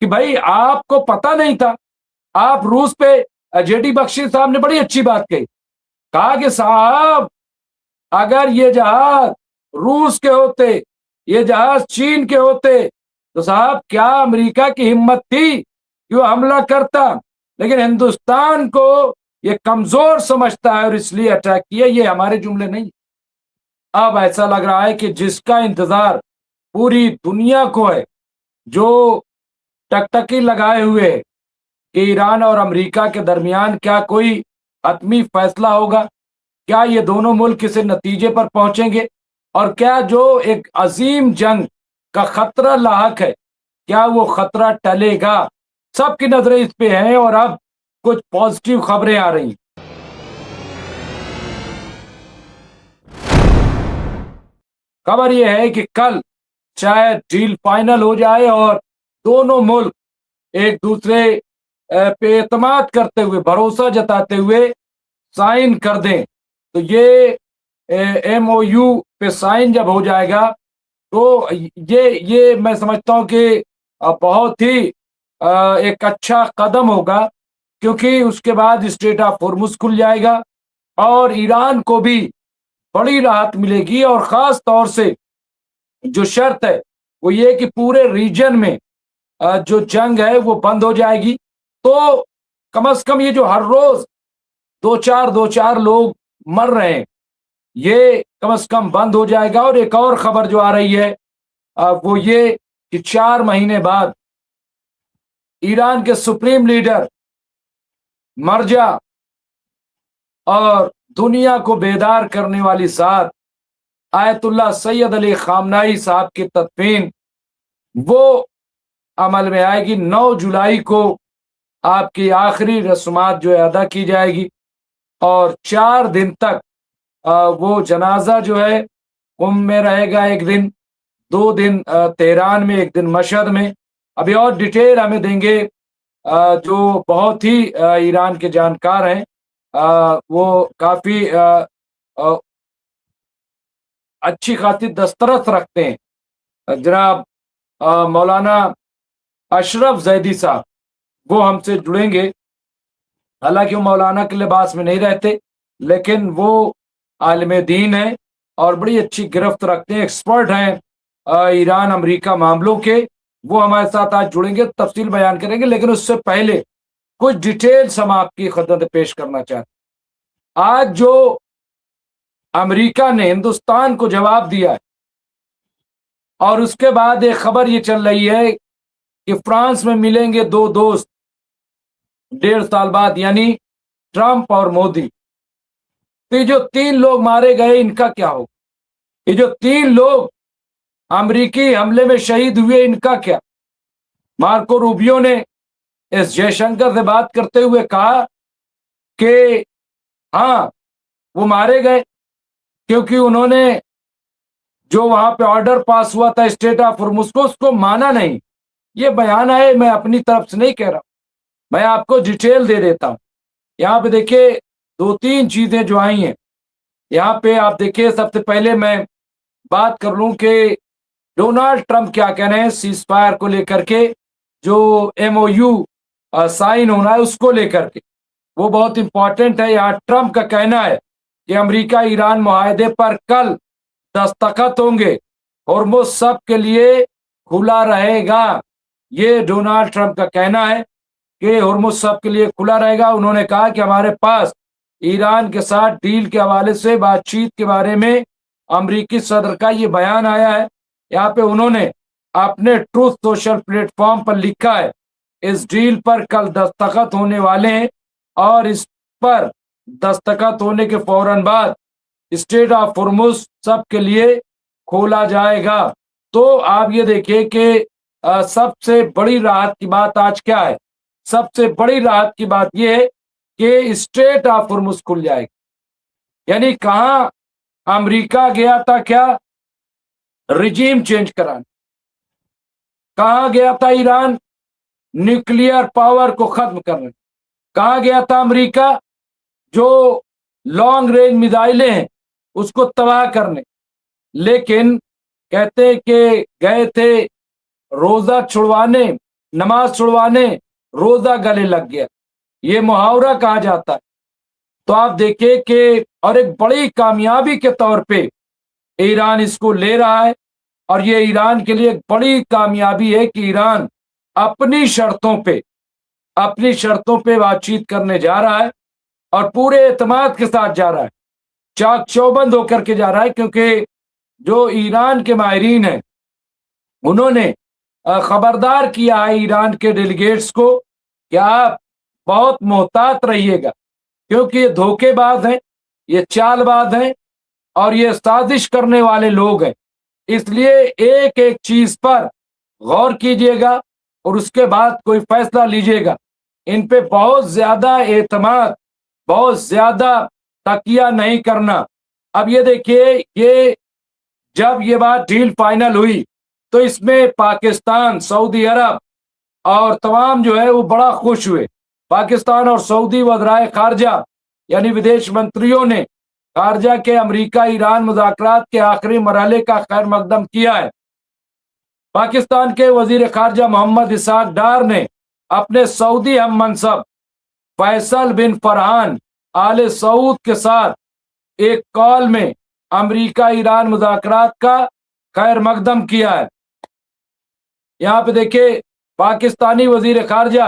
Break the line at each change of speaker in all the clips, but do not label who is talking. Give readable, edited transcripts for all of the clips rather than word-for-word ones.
کہ بھائی آپ کو پتہ نہیں تھا. آپ روس پہ جے ڈی بخشی صاحب نے بڑی اچھی بات کہی, کہا کہ صاحب اگر یہ جہاز روس کے ہوتے, یہ جہاز چین کے ہوتے تو صاحب کیا امریکہ کی ہمت تھی کہ وہ حملہ کرتا, لیکن ہندوستان کو یہ کمزور سمجھتا ہے اور اس لیے اٹیک کیا. یہ ہمارے جملے نہیں. اب ایسا لگ رہا ہے کہ جس کا انتظار پوری دنیا کو ہے, جو ٹکٹکی لگائے ہوئے ہے کہ ایران اور امریکہ کے درمیان کیا کوئی حتمی فیصلہ ہوگا, کیا یہ دونوں ملک کسی نتیجے پر پہنچیں گے, اور کیا جو ایک عظیم جنگ کا خطرہ لاحق ہے کیا وہ خطرہ ٹلے گا. سب کی نظریں اس پہ ہیں اور اب کچھ پازیٹیو خبریں آ رہی ہیں. خبر یہ ہے کہ کل شاید ڈیل فائنل ہو جائے اور دونوں ملک ایک دوسرے پہ اعتماد کرتے ہوئے, بھروسہ جتاتے ہوئے سائن کر دیں. تو یہ ایم او یو پہ سائن جب ہو جائے گا تو یہ میں سمجھتا ہوں کہ بہت ہی ایک اچھا قدم ہوگا, کیونکہ اس کے بعد اسٹریٹ آف ہارمز کھل جائے گا اور ایران کو بھی بڑی راحت ملے گی. اور خاص طور سے جو شرط ہے وہ یہ کہ پورے ریجن میں جو جنگ ہے وہ بند ہو جائے گی. تو کم از کم یہ جو ہر روز دو چار لوگ مر رہے ہیں یہ کم از کم بند ہو جائے گا. اور ایک اور خبر جو آ رہی ہے وہ یہ کہ 4 مہینے بعد ایران کے سپریم لیڈر مرجع اور دنیا کو بیدار کرنے والی ذات آیت اللہ سید علی خامنہئی صاحب کی تدفین وہ عمل میں آئے گی. 9 جولائی کو آپ کی آخری رسومات جو ہے ادا کی جائے گی اور 4 دن تک وہ جنازہ جو ہے قم میں رہے گا, 1 دن 2 دن تہران میں, 1 دن مشہد میں. ابھی اور ڈیٹیل ہمیں دیں گے جو بہت ہی ایران کے جانکار ہیں, وہ کافی اچھی خاطر دسترس رکھتے ہیں, جناب مولانا اشرف زیدی صاحب, وہ ہم سے جڑیں گے. حالانکہ وہ مولانا کے لباس میں نہیں رہتے لیکن وہ عالم دین ہیں اور بڑی اچھی گرفت رکھتے ہیں, ایکسپرٹ ہیں ایران امریکہ معاملوں کے. وہ ہمارے ساتھ آج جڑیں گے, تفصیل بیان کریں گے. لیکن اس سے پہلے کچھ ڈیٹیلز ہم آپ کی خدمت پیش کرنا چاہتے ہیں. آج جو امریکہ نے ہندوستان کو جواب دیا ہے اور اس کے بعد ایک خبر یہ چل رہی ہے کہ فرانس میں ملیں گے 2 دوست 1.5 سال بعد, یعنی ٹرمپ اور مودی. تو یہ جو 3 لوگ مارے گئے ان کا کیا ہوگا؟ یہ جو 3 لوگ امریکی حملے میں شہید ہوئے ان کا کیا؟ مارکو روبیو نے اس جے شنکر سے بات کرتے ہوئے کہا کہ ہاں وہ مارے گئے کیونکہ انہوں نے جو وہاں پہ آرڈر پاس ہوا تھا اسٹیٹ آف ہارمز کو, اس کو مانا نہیں. یہ بیان ہے, میں اپنی طرف سے نہیں کہہ رہا, میں آپ کو ڈیٹیل دے دیتا ہوں. یہاں پہ دیکھیے 2-3 چیزیں جو آئی ہیں یہاں پہ آپ دیکھیے. سب سے پہلے میں بات کر لوں کہ ڈونالڈ ٹرمپ کیا کہہ رہے ہیں سیز فائر کو لے کر کے, جو ایم او یو سائن ہونا ہے اس کو لے کر کے. وہ بہت امپورٹنٹ ہے. یہاں ٹرمپ کا کہنا ہے کہ امریکہ ایران معاہدے پر کل دستخط ہوں گے, ہرمز سب کے لیے کھلا رہے گا. یہ ڈونالڈ ٹرمپ کا کہنا ہے کہ ہرمز سب کے لیے کھلا رہے گا. انہوں نے کہا کہ ہمارے پاس ایران کے ساتھ ڈیل کے حوالے سے بات چیت کے بارے میں امریکی صدر کا یہ بیان آیا ہے. یہاں پہ انہوں نے اپنے ٹروتھ سوشل پلیٹ فارم پر لکھا ہے اس ڈیل پر کل دستخط ہونے والے ہیں اور اس پر دستخط ہونے کے فوراً بعد اسٹریٹ آف ہارمز سب کے لیے کھولا جائے گا. تو آپ یہ دیکھیں کہ سب سے بڑی راحت کی بات آج کیا ہے؟ سب سے بڑی راحت کی بات یہ ہے کہ اسٹریٹ آف ہارمز کھل جائے گا. یعنی کہاں امریکہ گیا تھا کیا رجیم چینج کرانے, کہاں گیا تھا ایران نیوکلیئر پاور کو ختم کرنے, کہاں گیا تھا امریکہ جو لانگ رینج میزائلیں ہیں اس کو تباہ کرنے. لیکن کہتے کہ گئے تھے روزہ چھڑوانے नमाज छुड़वाने रोजा गले लग गया, ये मुहावरा कहा जाता है। तो आप देखिए कि और एक बड़ी कामयाबी के तौर पे ईरान इसको ले रहा है, और ये ईरान के लिए एक बड़ी कामयाबी है कि ईरान अपनी शर्तों पे बातचीत करने जा रहा है और पूरे एतमाद के साथ जा रहा है, चाक चौबंद होकर के जा रहा है, क्योंकि जो ईरान के माहिरीन हैं उन्होंने खबरदार किया है ईरान के डेलीगेट्स को कि आप बहुत मोहतात रहिएगा, क्योंकि ये धोखेबाज हैं, ये चालबाज हैं और ये साजिश करने वाले लोग हैं। इसलिए एक एक चीज पर गौर कीजिएगा और उसके बाद कोई फैसला लीजिएगा। इन पे बहुत ज्यादा एतमाद, बहुत ज्यादा तकिया नहीं करना। अब ये देखिए, ये जब ये बात डील फाइनल हुई तो इसमें पाकिस्तान, सऊदी अरब और तमाम जो है वो बड़ा खुश हुए। पाकिस्तान और सऊदी वज़राए खारजा यानी विदेश मंत्रियों ने खारजा के अमेरिका ईरान मुज़ाकरात के आखिरी मरहले का खैर मकदम किया है। पाकिस्तान के वजीर खारजा मोहम्मद इसहाक डार ने अपने सऊदी हम मनसब फैसल बिन फरहान आले सऊद के साथ एक कॉल में अमेरिका ईरान मुज़ाकरात का खैर मकदम किया है। यहाँ पे देखिए, पाकिस्तानी वजीर खारजा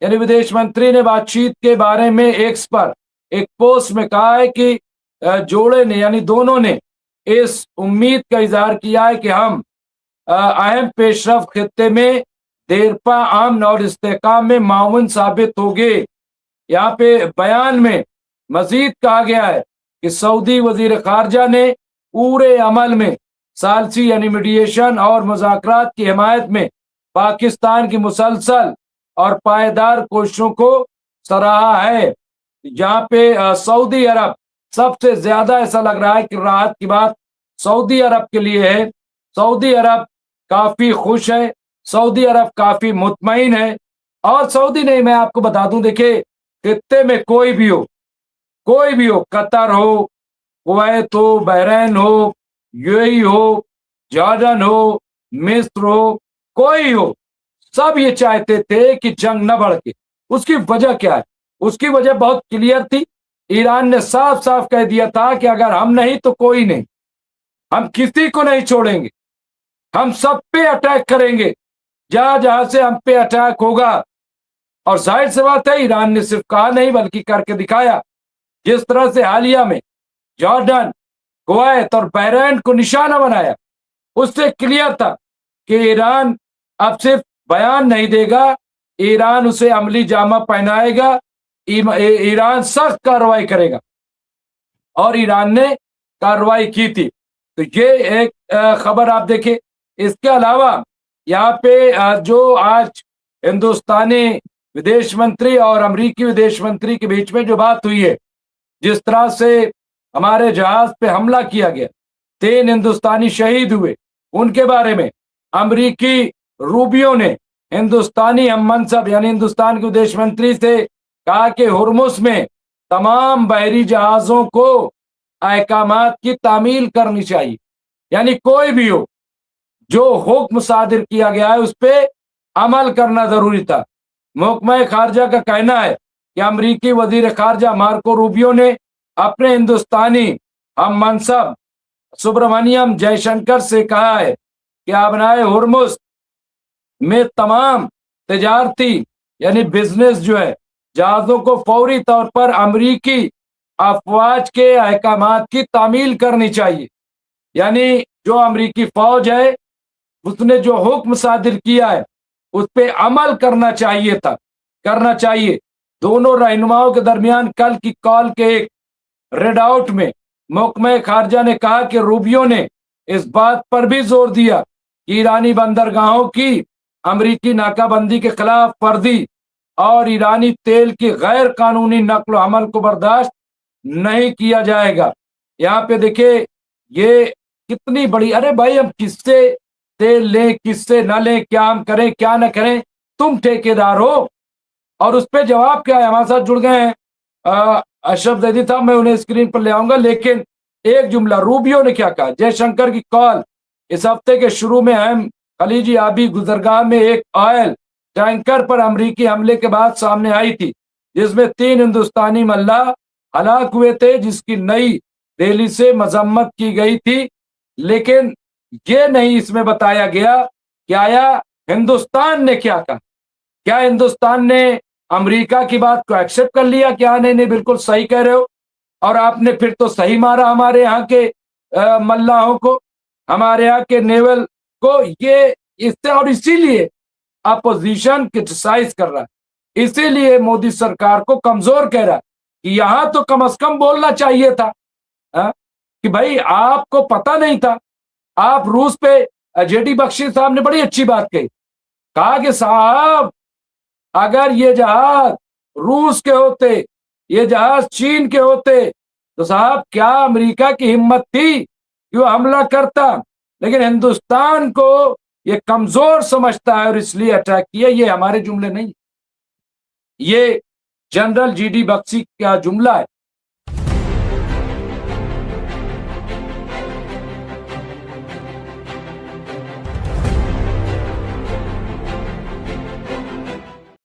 यानी विदेश मंत्री ने बातचीत के बारे में एक्स पर एक पोस्ट में कहा है कि जोड़े ने यानी दोनों ने इस उम्मीद का इजहार किया है कि हम अहम पेशरफ खित्ते में देरपा अमन और इस्तेहकाम में माउन साबित होंगे। यहाँ पे बयान में मजीद कहा गया है कि सऊदी वजीर खारजा ने पूरे अमल में सालसी यानी मीडिएशन और मुज़ाकरात की हिमायत में पाकिस्तान की मुसलसल और पायदार कोशिशों को सराहा है। जहाँ पे सऊदी अरब सबसे ज्यादा ऐसा लग रहा है कि राहत की बात सऊदी अरब के लिए है। सऊदी अरब काफी खुश है, सऊदी अरब काफी मुतमईन है। और सऊदी नहीं, मैं आपको बता दूं, देखिए खित्ते में कोई भी हो, कतर हो, कुवैत हो, बहरीन हो, यूएई हो, जॉर्डन हो, मिस्र हो, कोई हो, सब ये चाहते थे कि जंग न भड़के। उसकी वजह क्या है? उसकी वजह बहुत क्लियर थी। ईरान ने साफ साफ कह दिया था कि अगर हम नहीं तो कोई नहीं, हम किसी को नहीं छोड़ेंगे, हम सब पे अटैक करेंगे जहां जहां से हम पे अटैक होगा। और जाहिर सी बात है, ईरान ने सिर्फ कहा नहीं बल्कि करके दिखाया। जिस तरह से हालिया में जॉर्डन, कुवैत और बहरीन को निशाना बनाया, उससे क्लियर था कि ईरान अब सिर्फ बयान नहीं देगा, ईरान उसे अमली जामा पहनाएगा, ईरान सख्त कार्रवाई करेगा। और ईरान ने कार्रवाई की थी। तो ये एक खबर आप देखिए। इसके अलावा यहाँ पे जो आज हिंदुस्तानी विदेश मंत्री और अमेरिकी विदेश मंत्री के बीच में जो बात हुई है, जिस तरह से हमारे जहाज पे हमला किया गया, 3 हिंदुस्तानी शहीद हुए, उनके बारे में अमेरिकी रूबियो ने हिंदुस्तानी हम मनसब यानी हिंदुस्तान के विदेश मंत्री से कहा कि हुर्मुस में तमाम बहरी जहाजों को अहकामात की तामील करनी चाहिए। यानी कोई भी हो, जो हुक्म सादिर किया गया है उस पर अमल करना जरूरी था। महकमा खारजा का कहना है कि अमरीकी वजीर खारजा मार्को रूबियो ने अपने हिंदुस्तानी हम मनसब सुब्रमण्यम जयशंकर से कहा है कि आबनाए हुर्मुस में तमाम तिजारती यानी बिजनेस जो है जहाजों को फौरी तौर पर अमरीकी अफवाज के अहकामात की तामील करनी चाहिए। यानी जो अमरीकी फौज है उसने जो हुक्म सादिर किया है उस पर अमल करना चाहिए। दोनों रहनुमाओं के दरमियान कल की कॉल के एक रेड आउट में महकमा खारजा ने कहा कि रूबियो ने इस बात पर भी जोर दिया कि ईरानी बंदरगाहों की अमरीकी नाकाबंदी के खिलाफ वर्जी और ईरानी तेल की गैर कानूनी नकल अमल को बर्दाश्त नहीं किया जाएगा। यहाँ पे देखिए ये कितनी बड़ी, अरे भाई हम किससे तेल लें किससे न लें, क्या हम करें क्या न करें, तुम ठेकेदार हो। और उस पर जवाब क्या है, हमारे साथ जुड़ गए हैं अशरफ जैदी था, मैं उन्हें स्क्रीन पर ले आऊंगा। लेकिन एक जुमला रूबियो ने क्या कहा, जयशंकर की कॉल, इस हफ्ते के शुरू में अहम खलीजी आबी गुजरगाह में एक ऑयल टैंकर पर अमरीकी हमले के बाद सामने आई थी, जिसमें 3 हिंदुस्तानी मल्लाह हलाक हुए थे, जिसकी नई दिल्ली से मजम्मत की गई थी। लेकिन ये नहीं इसमें बताया गया कि आया हिंदुस्तान ने क्या कहा। क्या हिंदुस्तान ने अमेरिका की बात को एक्सेप्ट कर लिया? क्या नहीं नहीं बिल्कुल सही कह रहे हो, और आपने फिर तो सही मारा हमारे यहाँ के मल्लाहों को, हमारे यहाँ के नेवल को। ये इससे, और इसीलिए अपोजिशन क्रिटिसाइज कर रहा है, इसीलिए मोदी सरकार को कमजोर कह रहा है कि यहां तो कम से कम बोलना चाहिए था कि भाई आपको पता नहीं था। आप रूस पे जेडी बख्शी साहब ने बड़ी अच्छी बात कही, कहा कि साहब अगर ये जहाज रूस के होते, ये जहाज चीन के होते, तो साहब क्या अमेरिका की हिम्मत थी कि वो हमला करता। लेकिन हिंदुस्तान को ये कमजोर समझता है और इसलिए अटैक किया। ये हमारे जुमले नहीं, ये जनरल जीडी बख्शी का जुमला है।